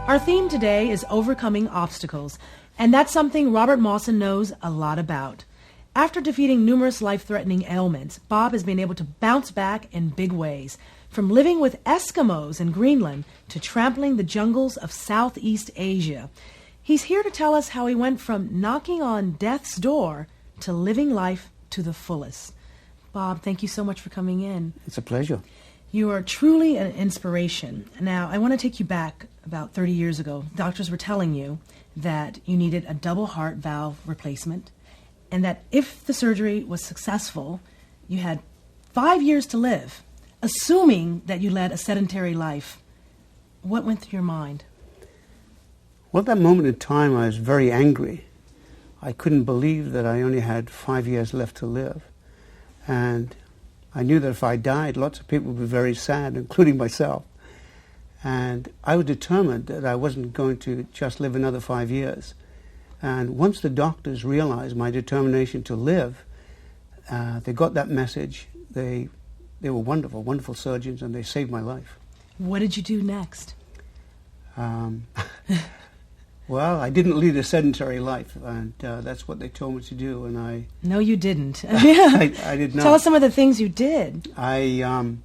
Our theme today is overcoming obstacles, and that's something Robert Mawson knows a lot about. After defeating numerous life-threatening ailments, Bob has been able to bounce back in big ways, from living with Eskimos in Greenland to trampling the jungles of Southeast Asia. He's here to tell us how he went from knocking on death's door to living life to the fullest. Bob, thank you so much for coming in. It's a pleasure. You are truly an inspiration. Now, I want to take you back about 30 years ago. Doctors were telling you that you needed a double heart valve replacement, and that if the surgery was successful, you had 5 years to live, assuming that you led a sedentary life. What went through your mind? Well, at that moment in time, I was very angry. I couldn't believe that I only had 5 years left to live. And I knew that if I died, lots of people would be very sad, including myself. And I was determined that I wasn't going to just live another 5 years. And once the doctors realized my determination to live, they got that message. They were wonderful, wonderful surgeons, and they saved my life. What did you do next? Well, I didn't lead a sedentary life, and that's what they told me to do. And I No, you didn't. I did not. Tell us some of the things you did. I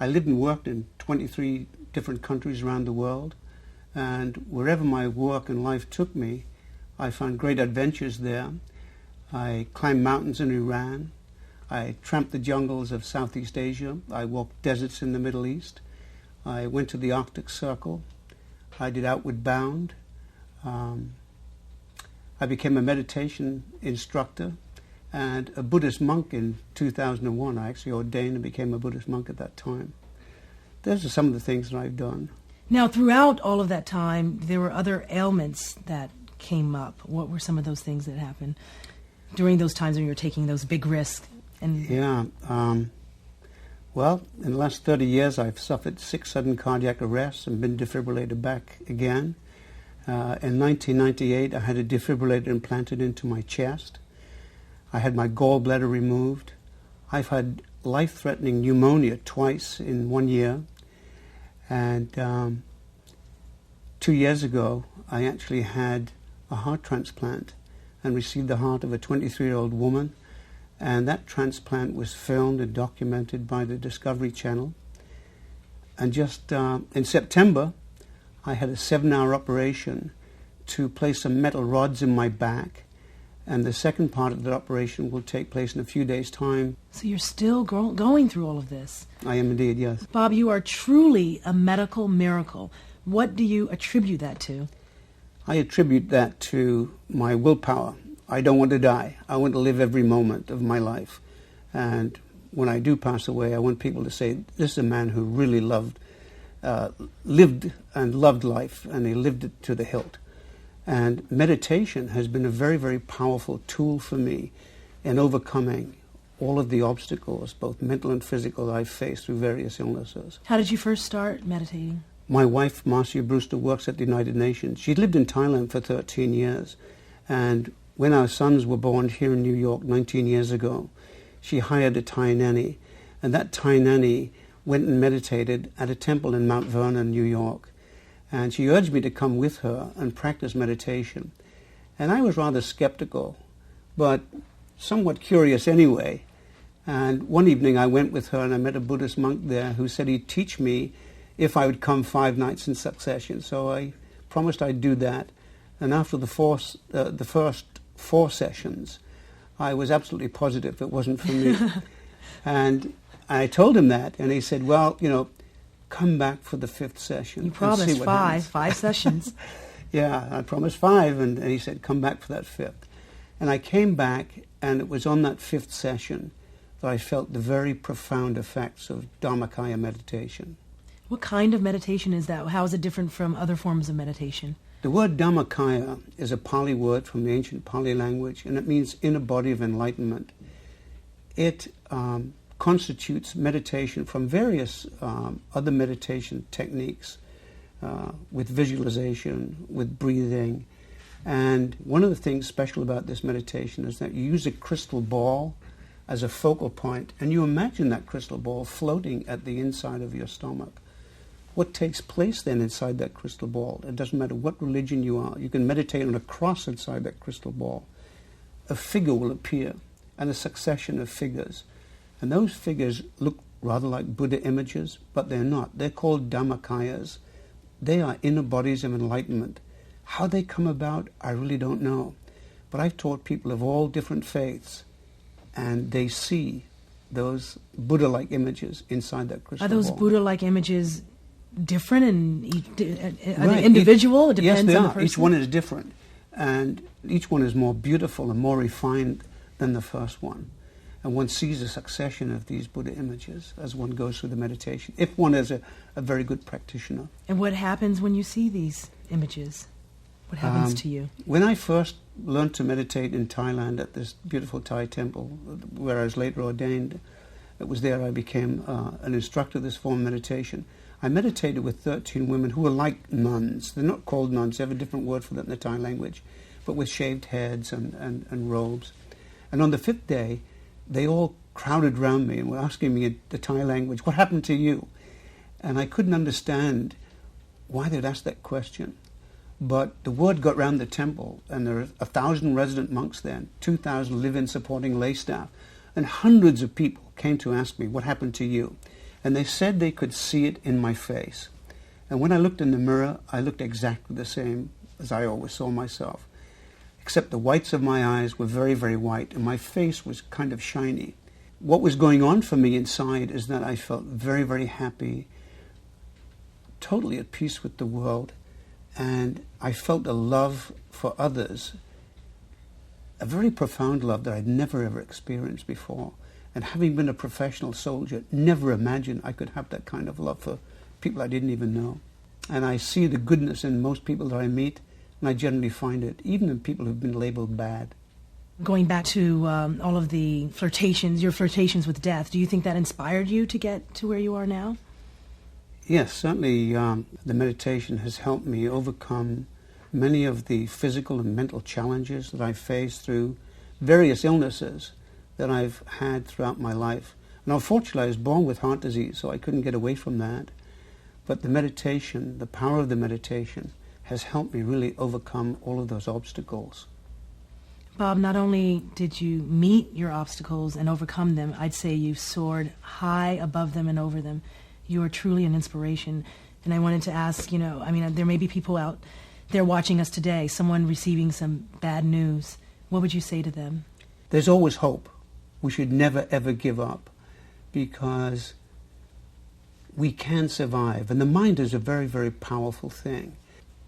lived and worked in 23 different countries around the world, and wherever my work and life took me, I found great adventures there. I climbed mountains in Iran. I tramped the jungles of Southeast Asia. I walked deserts in the Middle East. I went to the Arctic Circle. I did Outward Bound. I became a meditation instructor and a Buddhist monk in 2001. I actually ordained and became a Buddhist monk at that time. Those are some of the things that I've done. Now, throughout all of that time, there were other ailments that came up. What were some of those things that happened during those times when you were taking those big risks? Yeah. Well, in the last 30 years, I've suffered 6 sudden cardiac arrests and been defibrillated back again. In 1998, I had a defibrillator implanted into my chest. I had my gallbladder removed. I've had life-threatening pneumonia twice in 1 year. And 2 years ago, I actually had a heart transplant and received the heart of a 23-year-old woman. And that transplant was filmed and documented by the Discovery Channel. And just in September, I had a 7-hour operation to place some metal rods in my back, and the second part of the operation will take place in a few days' time. So you're still going through all of this. I am indeed, yes. Bob, you are truly a medical miracle. What do you attribute that to? I attribute that to my willpower. I don't want to die. I want to live every moment of my life. And when I do pass away, I want people to say, this is a man who really lived and loved life, and he lived it to the hilt. And meditation has been a very, very powerful tool for me in overcoming all of the obstacles, both mental and physical, I've faced through various illnesses. How did you first start meditating? My wife, Marcia Brewster, works at the United Nations. She'd lived in Thailand for 13 years. And when our sons were born here in New York 19 years ago, she hired a Thai nanny. And that Thai nanny went and meditated at a temple in Mount Vernon, New York. And she urged me to come with her and practice meditation. And I was rather skeptical, but somewhat curious anyway. And one evening I went with her and I met a Buddhist monk there who said he'd teach me if I would come 5 nights in succession. So I promised I'd do that. And after the first 4 sessions, I was absolutely positive it wasn't for me. And I told him that, and he said, well, come back for the 5th session. You promised 5 sessions. Yeah, I promised 5, and he said, come back for that 5th. And I came back, and it was on that 5th session that I felt the very profound effects of Dhammakaya meditation. What kind of meditation is that? How is it different from other forms of meditation? The word Dhammakaya is a Pali word from the ancient Pali language, and it means inner body of enlightenment. It constitutes meditation from various other meditation techniques, with visualization, with breathing. And one of the things special about this meditation is that you use a crystal ball as a focal point, and you imagine that crystal ball floating at the inside of your stomach. what takes place then inside that crystal ball? It doesn't matter what religion you are. You can meditate on a cross inside that crystal ball. A figure will appear, and a succession of figures. And those figures look rather like Buddha images, but they're not. They're called Dhammakayas. They are inner bodies of enlightenment. How they come about, I really don't know. But I've taught people of all different faiths, and they see those Buddha-like images inside that crystal ball. Are those Buddha-like images different and are they individual? It depends yes, they on are. the person? Each one is different. And each one is more beautiful and more refined than the first one. And one sees a succession of these Buddha images as one goes through the meditation, if one is a very good practitioner. And what happens when you see these images? What happens to you? When I first learned to meditate in Thailand at this beautiful Thai temple, where I was later ordained, it was there I became an instructor of this form of meditation. I meditated with 13 women who were like nuns. They're not called nuns, they have a different word for that in the Thai language, but with shaved heads and robes. And on the 5th day, they all crowded around me and were asking me in the Thai language, what happened to you? And I couldn't understand why they'd ask that question. But the word got round the temple, and there are 1,000 resident monks there, 2,000 live-in supporting lay staff, and hundreds of people came to ask me, what happened to you? And they said they could see it in my face. And when I looked in the mirror, I looked exactly the same as I always saw myself, except the whites of my eyes were very, very white, and my face was kind of shiny. What was going on for me inside is that I felt very, very happy, totally at peace with the world, and I felt a love for others, a very profound love that I'd never ever experienced before. And having been a professional soldier, never imagined I could have that kind of love for people I didn't even know. And I see the goodness in most people that I meet, and I generally find it, even in people who've been labeled bad. Going back to all of the flirtations, your flirtations with death, do you think that inspired you to get to where you are now? Yes, certainly the meditation has helped me overcome many of the physical and mental challenges that I've faced through various illnesses that I've had throughout my life. And unfortunately, I was born with heart disease, so I couldn't get away from that. But the meditation, the power of the meditation, has helped me really overcome all of those obstacles. Bob, not only did you meet your obstacles and overcome them, I'd say you soared high above them and over them. You are truly an inspiration. And I wanted to ask, there may be people out there watching us today, someone receiving some bad news. What would you say to them? There's always hope. We should never, ever give up, because we can survive. And the mind is a very, very powerful thing.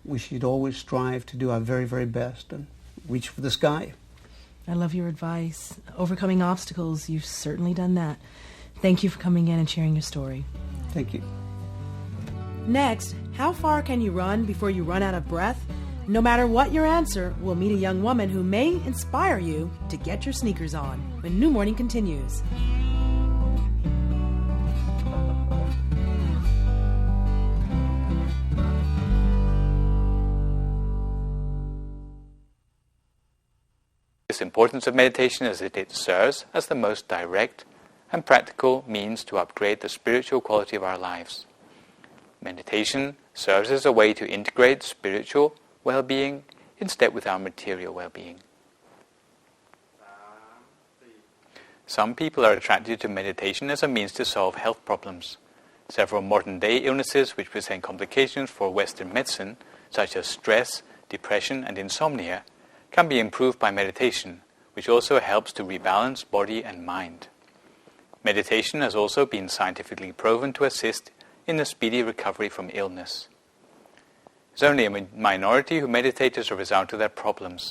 We should always strive to do our very, very best and reach for the sky. I love your advice. Overcoming obstacles, you've certainly done that. Thank you for coming in and sharing your story. Thank you. Next, how far can you run before you run out of breath? No matter what your answer, we'll meet a young woman who may inspire you to get your sneakers on when New Morning continues. The importance of meditation is that it serves as the most direct and practical means to upgrade the spiritual quality of our lives. Meditation serves as a way to integrate spiritual well-being in step with our material well-being. Some people are attracted to meditation as a means to solve health problems. Several modern-day illnesses which present complications for Western medicine, such as stress, depression, and insomnia, can be improved by meditation, which also helps to rebalance body and mind. Meditation has also been scientifically proven to assist in the speedy recovery from illness. It's only a minority who meditate as a result of their problems.